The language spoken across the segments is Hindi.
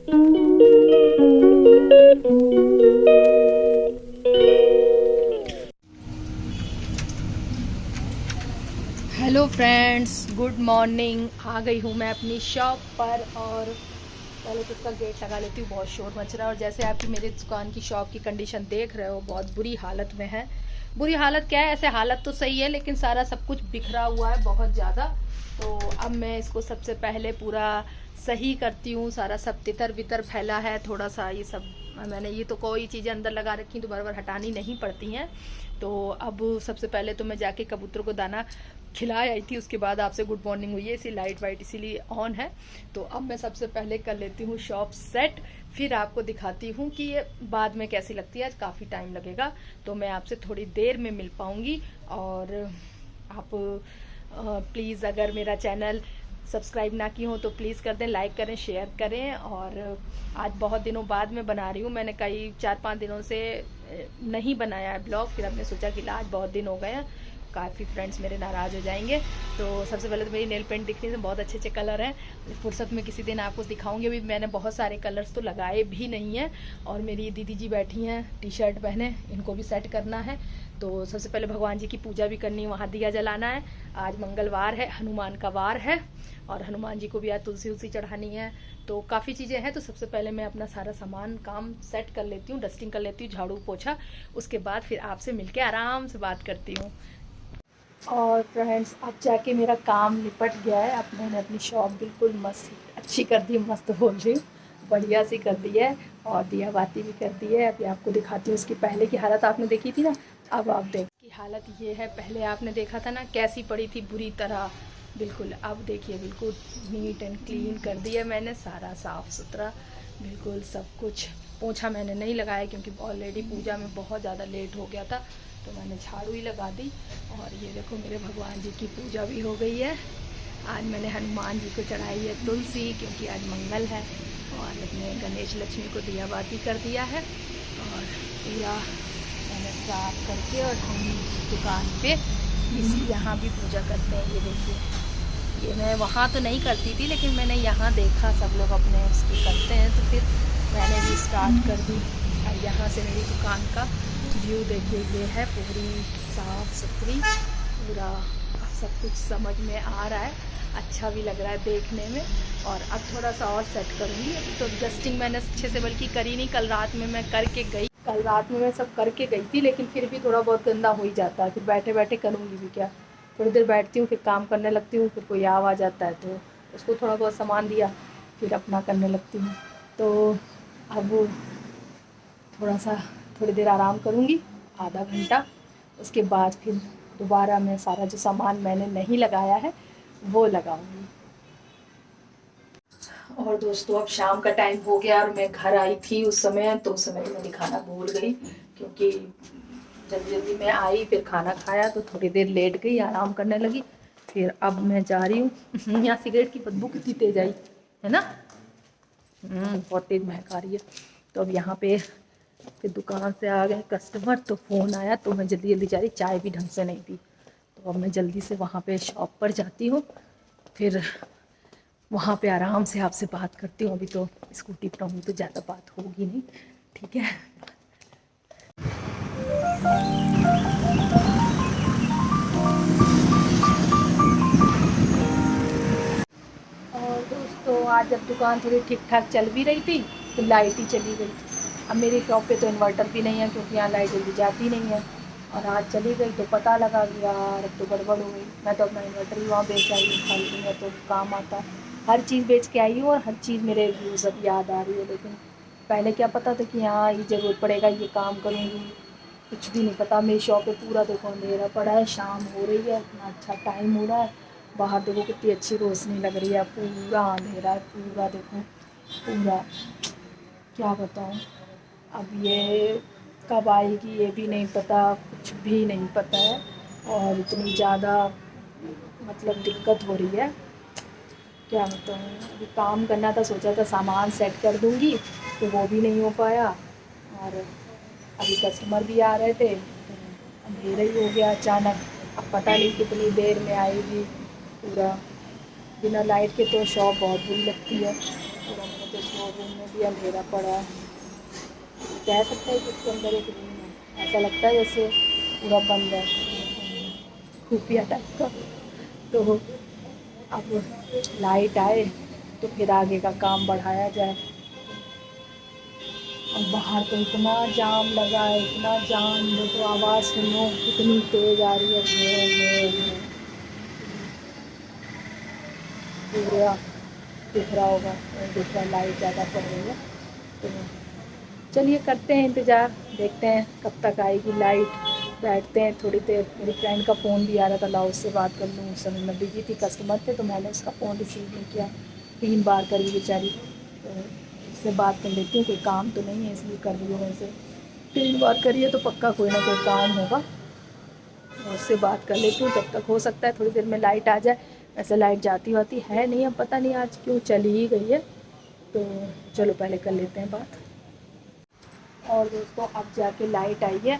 Hello friends, good morning. आ गई हूँ मैं अपनी शॉप पर और पहले तो उसका गेट लगा लेती हूँ, बहुत शोर मच रहा है। और जैसे आपकी मेरी दुकान की शॉप की कंडीशन देख रहे हो, बहुत बुरी हालत में है। बुरी हालत क्या है, ऐसे हालत तो सही है लेकिन सारा सब कुछ बिखरा हुआ है बहुत ज़्यादा। तो अब मैं इसको सबसे पहले पूरा सही करती हूँ। सारा सब तितर बितर फैला है थोड़ा सा, ये सब मैंने, ये तो कोई चीज़ें अंदर लगा रखी तो बार बार हटानी नहीं पड़ती हैं। तो अब सबसे पहले तो मैं जाके कबूतरों को दाना खिला आई थी, उसके बाद आपसे गुड मॉर्निंग हुई है, इसी लाइट वाइट इसीलिए ऑन है। तो अब मैं सबसे पहले कर लेती हूँ शॉप सेट, फिर आपको दिखाती हूँ कि ये बाद में कैसी लगती है। आज काफ़ी टाइम लगेगा तो मैं आपसे थोड़ी देर में मिल पाऊँगी। और आप प्लीज़ अगर मेरा चैनल सब्सक्राइब ना की हो तो प्लीज़ कर दें, लाइक करें, शेयर करें। और आज बहुत दिनों बाद मैं बना रही हूँ, मैंने कई 4-5 दिनों से नहीं बनाया है ब्लॉग। फिर आपने सोचा कि आज बहुत दिन हो गए हैं, काफ़ी फ्रेंड्स मेरे नाराज़ हो जाएंगे। तो सबसे पहले तो मेरी नेल पेंट दिख रही है, बहुत अच्छे अच्छे कलर हैं। फुर्सत में किसी दिन आपको दिखाऊंगी। अभी मैंने बहुत सारे कलर्स तो लगाए भी नहीं हैं। और मेरी दीदी जी बैठी हैं टी शर्ट पहने, इनको भी सेट करना है। तो सबसे पहले भगवान जी की पूजा भी करनी है, वहाँ दिया जलाना है। आज मंगलवार है, हनुमान का वार है और हनुमान जी को भी आज तुलसी उलसी चढ़ानी है। तो काफ़ी चीज़ें हैं। तो सबसे पहले मैं अपना सारा सामान काम सेट कर लेती हूँ, डस्टिंग कर लेती हूँ, झाड़ू पोछा। उसके बाद फिर आपसे मिलके आराम से बात करती हूँ। और फ्रेंड्स, अब जाके मेरा काम निपट गया है। अब मैंने अपनी शॉप बिल्कुल मस्त अच्छी कर दी, मस्त बोल रही हूँ, बढ़िया सी कर दी है। और दिया बाती भी कर दी है। अभी आपको दिखाती हूँ इसकी पहले की हालत, आपने देखी थी ना, अब आप देख की हालत ये है। पहले आपने देखा था ना कैसी पड़ी थी बुरी तरह, बिल्कुल। अब देखिए बिल्कुल नीट एंड क्लीन कर दिया मैंने, सारा साफ़ सुथरा बिल्कुल सब कुछ। पोछा मैंने नहीं लगाया क्योंकि ऑलरेडी पूजा में बहुत ज़्यादा लेट हो गया था, तो मैंने झाड़ू ही लगा दी। और ये देखो मेरे भगवान जी की पूजा भी हो गई है। आज मैंने हनुमान जी को चढ़ाई है तुलसी, क्योंकि आज मंगल है। और अपने गणेश लक्ष्मी को दिया बाती कर दिया है। और पूरा मैंने साफ करके, और हम दुकान पे इस यहाँ भी पूजा करते हैं। ये देखिए, ये मैं वहाँ तो नहीं करती थी लेकिन मैंने यहाँ देखा सब लोग अपने उसकी करते हैं, तो फिर मैंने भी स्टार्ट कर दी। और यहाँ से मेरी दुकान का व्यू देखिए, ये है पूरी साफ़ सुथरी, पूरा सब कुछ समझ में आ रहा है, अच्छा भी लग रहा है देखने में। और अब थोड़ा सा और सेट करूँगी। तो डस्टिंग मैंने अच्छे से बल्कि करी नहीं, कल रात में मैं करके गई, कल रात में मैं सब करके गई थी, लेकिन फिर भी थोड़ा बहुत गंदा हो ही जाता है। फिर बैठे बैठे करूँगी भी क्या, थोड़ी देर बैठती हूँ, फिर काम करने लगती हूँ, फिर कोई आ जाता है तो उसको थोड़ा बहुत सामान दिया, फिर अपना करने लगती हूँ। तो अब थोड़ा सा थोड़ी देर आराम करूँगी, आधा घंटा। उसके बाद फिर दोबारा मैं सारा जो सामान मैंने नहीं लगाया है वो लगाऊंगी। और दोस्तों, अब शाम का टाइम हो गया और मैं घर आई थी उस समय, तो उस समय मैं दिखाना भूल गई क्योंकि जल्दी जल्दी मैं आई, फिर खाना खाया तो थोड़ी देर लेट गई, आराम करने लगी। फिर अब मैं जा रही हूँ। यहाँ सिगरेट की बदबू कितनी तेज आई है ना, बहुत तेज महक आ रही है। तो अब यहाँ पे फिर दुकान से आ गए कस्टमर, तो फ़ोन आया, तो मैं जल्दी जल्दी जा रही, चाय भी ढंग से नहीं पी। तो अब मैं जल्दी से वहाँ पे शॉप पर जाती हूँ, फिर वहाँ पे आराम से आपसे बात करती हूँ। अभी तो स्कूटी पर हूँ तो ज़्यादा बात होगी नहीं, ठीक है। और दोस्तों, आज जब दुकान थोड़ी ठीक ठाक चल भी रही थी तो लाइट ही चली गई। अब मेरी शॉप पे तो इन्वर्टर भी नहीं है क्योंकि यहाँ लाइट जल्दी जाती नहीं है। और आज चली गई तो पता लगा कि यार अब तो गड़बड़ हो गई। मैं तो अपना इन्वर्टर ही वहाँ बेच आई हूँ, फालतू में तो काम आता। हर चीज़ बेच के आई हूँ और हर चीज़ मेरे व्यू सब याद आ रही है, लेकिन पहले क्या पता था कि हाँ ये ज़रूरत पड़ेगा, ये काम करूँगी, कुछ भी नहीं पता। मेरी शॉप पे पूरा देखो अंधेरा पड़ा है, शाम हो रही है, इतना अच्छा टाइम हो रहा है। बाहर देखो कितनी अच्छी रोशनी लग रही है, पूरा अंधेरा है, पूरा देखो, पूरा क्या बताऊँ। अब ये कब आएगी ये भी नहीं पता, कुछ भी नहीं पता है। और इतनी ज़्यादा मतलब दिक्कत हो रही है, क्या बताऊँ। अभी काम करना था, सोचा था सामान सेट कर दूँगी, तो वो भी नहीं हो पाया। और अभी कस्टमर भी आ रहे थे, अंधेरा ही हो गया अचानक। अब पता नहीं कितनी देर में आएगी। पूरा बिना लाइट के तो शॉप बहुत बुरी लगती है। पूरा मैंने तो शोरूम में भी अंधेरा पड़ा है। कह सकते हैं कि इसके अंदर एक रूम है, ऐसा लगता है जैसे पूरा बंद है, खुफिया टाइप का। तो अब लाइट आए तो फिर आगे का काम बढ़ाया जाए। और बाहर तो इतना जाम लगा है, इतना जाम, देखो आवाज़ सुनो कितनी तेज़ आ रही है। पूरा दिख रहा होगा, दिख रहा, लाइट ज़्यादा पड़ रही है। तो चलिए करते हैं इंतज़ार, देखते हैं कब तक आएगी लाइट। बैठते हैं थोड़ी देर। मेरी फ्रेंड का फ़ोन भी आ रहा था, लाओ उससे बात कर लूँ। उस समय मैं बिजी थी, कस्टमर थे, तो मैंने उसका फ़ोन रिसीव नहीं किया। 3 बार करी बेचारी, तो उससे बात कर लेती हूँ। कोई काम तो नहीं है इसलिए कर रही हूँ। वैसे 3 बार करिए तो पक्का कोई ना कोई काम होगा, उससे बात कर लेती हूँ। तब तक हो सकता है थोड़ी देर में लाइट आ जाए। वैसे लाइट जाती वाती है नहीं, अब पता नहीं आज क्यों चली ही गई है। तो चलो पहले कर लेते हैं बात। और दोस्तों अब जाके लाइट आई है,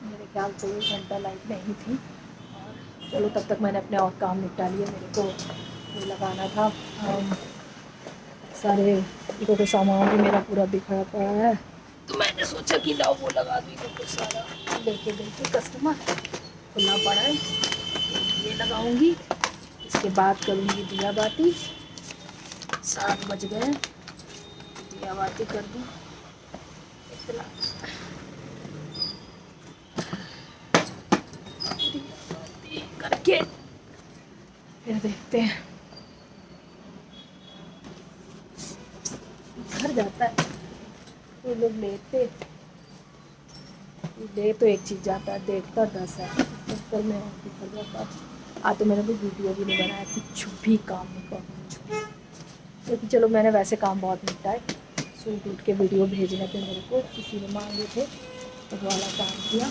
मेरे ख्याल से 1 घंटा लाइट नहीं थी। और चलो तब तक मैंने अपने और काम निपटा लिए। मेरे को वो लगाना था, सारे इधर तो सामान भी मेरा पूरा बिखरा पड़ा है, तो मैंने सोचा कि लाओ वो लगा दूँ। इधर कुछ सारा लेके गई थी कस्टमर, खुला पड़ा है, ये लगाऊंगी। इसके बाद करूँगी दिया बाती। 7 बज गए, दिया बाती कर दूँ इतना। करके फिर देखते हैं। घर जाता है तो लोग लेते ले तो एक चीज़ जाता है, देखता 10 है। चक्कर में घर जाता है। आज तो मैंने कोई वीडियो भी नहीं बनाया, कुछ भी काम नहीं कर, कुछ भी। क्योंकि चलो मैंने वैसे काम बहुत निपटाए। सूट उठ के वीडियो भेजने थे मेरे को, किसी ने मांगे थे, तो वाला काम किया।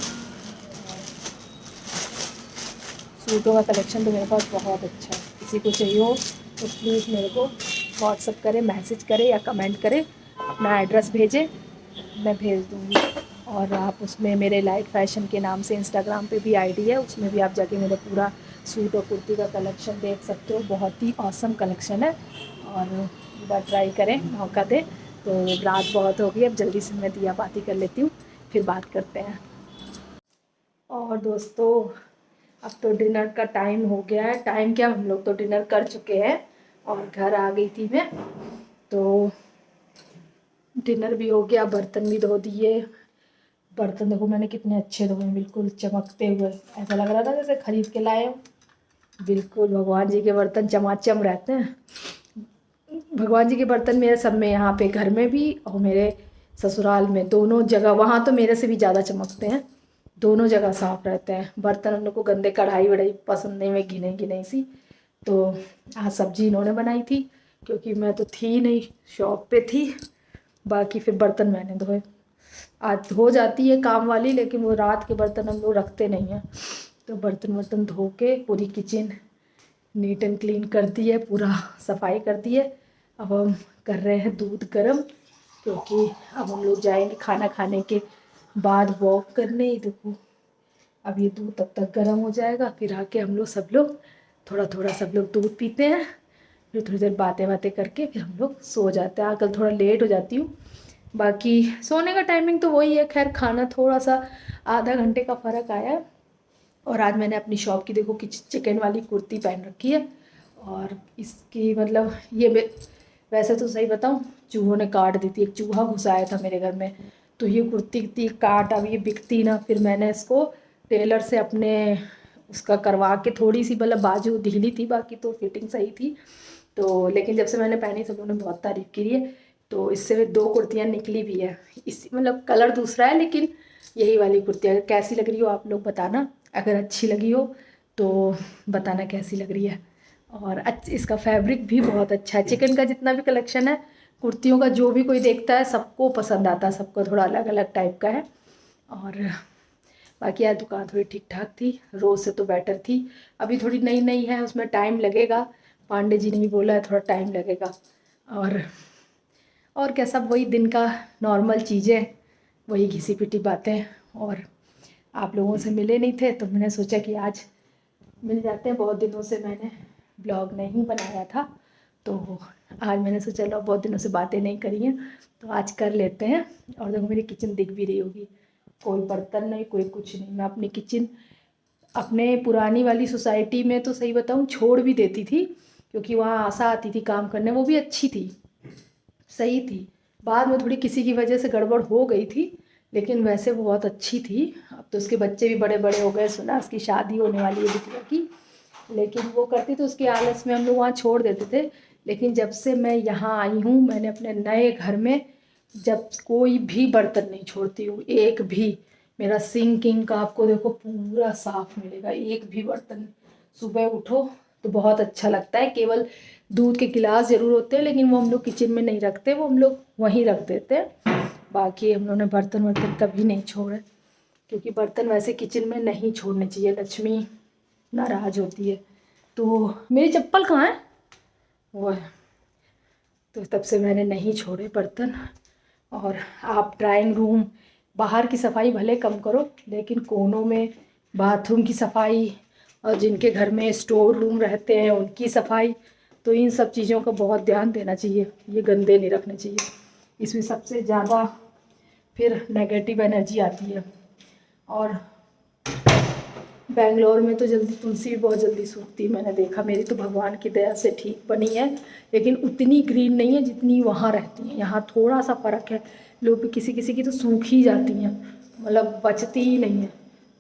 सूटों का कलेक्शन तो मेरे पास बहुत अच्छा है। किसी को चाहिए हो तो प्लीज़ मेरे को व्हाट्सअप करे, मैसेज करे या कमेंट करे, अपना एड्रेस भेजे, मैं भेज दूँगी। और आप उसमें मेरे लाइट फैशन के नाम से इंस्टाग्राम पे भी आईडी है, उसमें भी आप जाके मेरा पूरा सूट और कुर्ती का कलेक्शन देख सकते हो। बहुत ही ऑसम कलेक्शन है, और एक बार ट्राई करें, मौका दें। तो रात बहुत हो गई, अब जल्दी से मैं दिया बाती कर लेती हूँ, फिर बात करते हैं। और दोस्तों अब तो डिनर का टाइम हो गया है। टाइम क्या, हम लोग तो डिनर कर चुके हैं और घर आ गई थी मैं। तो डिनर भी हो गया, बर्तन भी धो दिए। बर्तन देखो मैंने कितने अच्छे धोए, बिल्कुल चमकते हुए, ऐसा लग रहा था जैसे खरीद के लाए हो। बिल्कुल भगवान जी के बर्तन चमाचम रहते हैं। भगवान जी के बर्तन मेरे सब में, यहाँ पे घर में भी और मेरे ससुराल में, दोनों जगह। वहाँ तो मेरे से भी ज़्यादा चमकते हैं, दोनों जगह साफ रहते हैं बर्तन। हम लोग को गंदे कढ़ाई वढ़ाई पसंद नहीं, में घिने घिने सी। तो आज सब्जी इन्होंने बनाई थी, क्योंकि मैं तो थी नहीं, शॉप पे थी। बाकी फिर बर्तन मैंने धोए। आज हो जाती है काम वाली, लेकिन वो रात के बर्तन हम लोग रखते नहीं हैं। तो बर्तन वर्तन धो के पूरी किचन नीट एंड क्लीन कर दी है, पूरा सफाई कर दी है। अब हम कर रहे हैं दूध गर्म, क्योंकि अब हम लोग जाएंगे खाना खाने के बाद वॉक करने। ही देखो अब ये दूध तब तक गर्म हो जाएगा, फिर आके हम लोग सब लोग थोड़ा थोड़ा सब लोग दूध पीते हैं। फिर थोड़ी देर बातें बातें करके फिर हम लोग सो जाते हैं। कल थोड़ा लेट हो जाती हूँ, बाकी सोने का टाइमिंग तो वही है। खैर खाना थोड़ा सा आधा घंटे का फ़र्क आया है। और आज मैंने अपनी शॉप की देखो कि चिकन वाली कुर्ती पहन रखी है। और इसकी मतलब ये वैसे तो सही बताऊँ, चूहों ने काट दी थी, एक चूहा घुस आया था मेरे घर में। तो ये कुर्ती इतनी काट, अब ये बिकती ना। फिर मैंने इसको टेलर से अपने उसका करवा के, थोड़ी सी मतलब बाजू ढीली थी, बाकी तो फिटिंग सही थी। तो लेकिन जब से मैंने पहनी सब लोगों ने बहुत तारीफ़ की है। तो इससे 2 कुर्तियाँ निकली भी है। इस मतलब कलर दूसरा है, लेकिन यही वाली कुर्ती। अगर कैसी लग रही हो आप लोग बताना, अगर अच्छी लगी हो तो बताना कैसी लग रही है। और इसका फैब्रिक भी बहुत अच्छा है। चिकन का जितना भी कलेक्शन है कुर्तियों का, जो भी कोई देखता है सबको पसंद आता है, सबको थोड़ा अलग अलग टाइप का है। और बाकी यार दुकान थोड़ी ठीक ठाक थी, रोज़ से तो बेटर थी। अभी थोड़ी नई नई है, उसमें टाइम लगेगा। पांडे जी ने भी बोला है थोड़ा टाइम लगेगा। और क्या, सब वही दिन का नॉर्मल चीज़ें, वही घिसी पिटी बातें। और आप लोगों से मिले नहीं थे तो मैंने सोचा कि आज मिल जाते हैं। बहुत दिनों से मैंने ब्लॉग नहीं बनाया था, तो आज मैंने सोचा चलो बहुत दिनों से बातें नहीं करी हैं तो आज कर लेते हैं। और देखो मेरी किचन दिख भी रही होगी, कोई बर्तन नहीं, कोई कुछ नहीं। मैं अपनी किचन अपने पुरानी वाली सोसाइटी में तो सही बताऊँ छोड़ भी देती थी, क्योंकि वहाँ आशा आती थी काम करने, वो भी अच्छी थी, सही थी। बाद में थोड़ी किसी की वजह से गड़बड़ हो गई थी, लेकिन वैसे वो बहुत अच्छी थी। अब तो उसके बच्चे भी बड़े बड़े हो गए, सुना उसकी शादी होने वाली है बिटिया की, लेकिन वो करती तो उसके आलस में हम लोग वहाँ छोड़ देते थे। लेकिन जब से मैं यहाँ आई हूँ, मैंने अपने नए घर में जब कोई भी बर्तन नहीं छोड़ती हूँ, एक भी। मेरा सिंकिंग का आपको देखो पूरा साफ मिलेगा, एक भी बर्तन। सुबह उठो तो बहुत अच्छा लगता है। केवल दूध के गिलास ज़रूर होते हैं, लेकिन वो हम लोग किचन में नहीं रखते, वो हम लोग वहीं रख देते हैं। बाकी हम लोगों ने बर्तन वर्तन कभी नहीं छोड़े, क्योंकि बर्तन वैसे किचन में नहीं छोड़ने चाहिए, लक्ष्मी नाराज़ होती है। तो मेरी चप्पल कहाँ है, वो है। तो तब से मैंने नहीं छोड़े बर्तन। और आप ड्राइंग रूम बाहर की सफाई भले कम करो, लेकिन कोनों में बाथरूम की सफाई, और जिनके घर में स्टोर रूम रहते हैं उनकी सफाई, तो इन सब चीज़ों का बहुत ध्यान देना चाहिए। ये गंदे नहीं रखने चाहिए, इसमें सबसे ज़्यादा फिर नेगेटिव एनर्जी आती है। और बेंगलोर में तो जल्दी तुलसी भी बहुत जल्दी सूखती है, मैंने देखा। मेरी तो भगवान की दया से ठीक बनी है, लेकिन उतनी ग्रीन नहीं है जितनी वहाँ रहती है। यहाँ थोड़ा सा फ़र्क है, लोग किसी किसी की तो सूख ही जाती हैं, मतलब बचती ही नहीं है।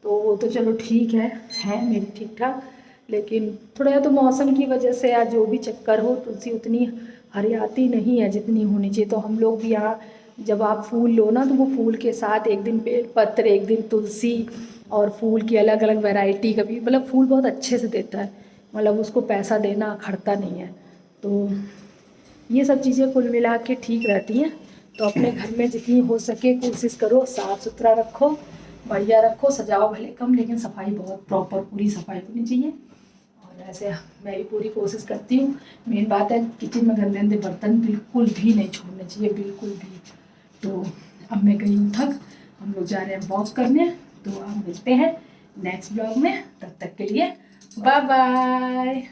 तो वो तो चलो ठीक है मेरी ठीक ठाक, लेकिन थोड़ा तो मौसम की वजह से या जो भी चक्कर हो, तुलसी उतनी हरियाती नहीं है जितनी होनी चाहिए। तो हम लोग भी यहाँ जब आप फूल लो ना, तो वो फूल के साथ एक दिन बेलपत्र, एक दिन तुलसी, और फूल की अलग अलग वैरायटी का भी, मतलब फूल बहुत अच्छे से देता है, मतलब उसको पैसा देना खड़ता नहीं है। तो ये सब चीज़ें कुल मिला के ठीक रहती हैं। तो अपने घर में जितनी हो सके कोशिश करो, साफ़ सुथरा रखो, बढ़िया रखो, सजाओ भले कम, लेकिन सफाई बहुत प्रॉपर पूरी सफाई होनी चाहिए। और ऐसे मैं भी पूरी कोशिश करती हूँ। मेन बात है किचन में गंदे गंदे बर्तन बिल्कुल भी नहीं छोड़ने चाहिए, बिल्कुल भी। तो अब मैं गई हूँ थक, हम लोग जा रहे हैं वॉक करने। तो आप मिलते हैं नेक्स्ट ब्लॉग में, तब तक के लिए बाय बाय।